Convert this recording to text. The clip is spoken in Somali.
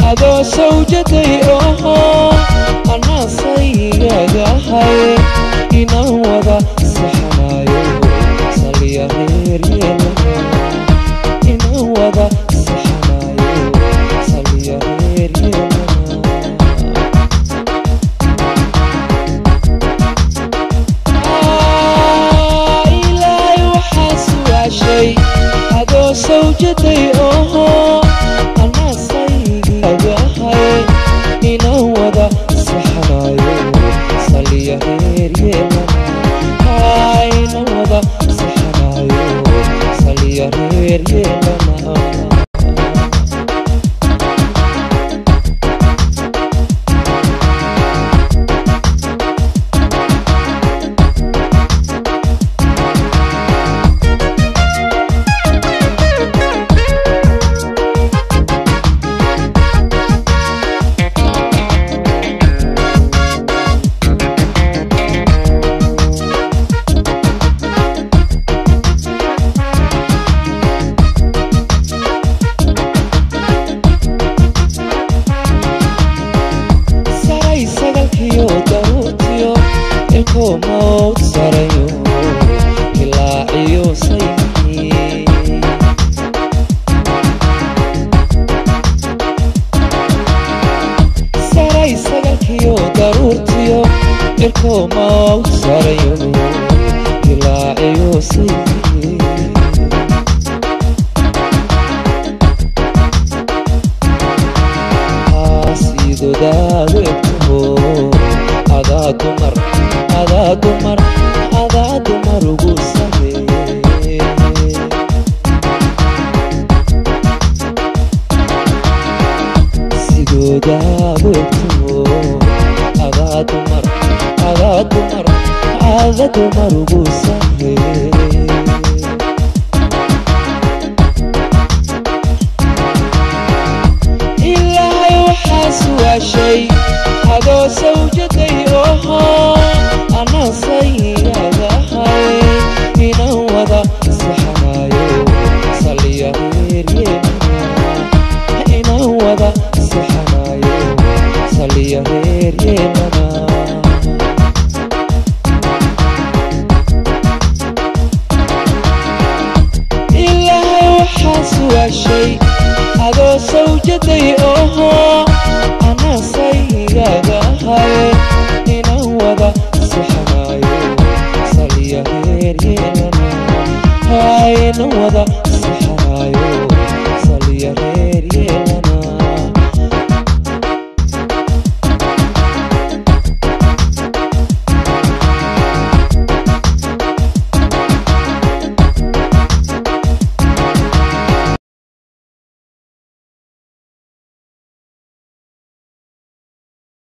adoo sawjaday oo anaa saygaga hay inaan wada saxanayo saliya reer yeelana inaan wada saxanayo saliya reer yeelana ilaahay waxaa su'aashay adoo sawjaday oo anaa saygaga hay inaan wada saxanayo saliya reer yeelana inaan wada saxanayo saliya reer yeelana موت سريو هلاعيو سيني سراي سغلكيو ضرورتيو إركو موت سريو هلاعيو سيني هاسيدو داوكتو أدا dumar ugu sameeyay sidooda waqtiyo ada dumar ugu sameeyay ilaahay waxaa su'aashay adoo sawjaday oo anaa saygaga hay inaan wada saxanayo saliya reer yeelana inaan wada saxanayo saliya reer yeelana ilaahay waxaa su'aashay adoo sawjaday oo anaa saygaga hay inaan wada saxanayo saliya reer yeelana inaan wada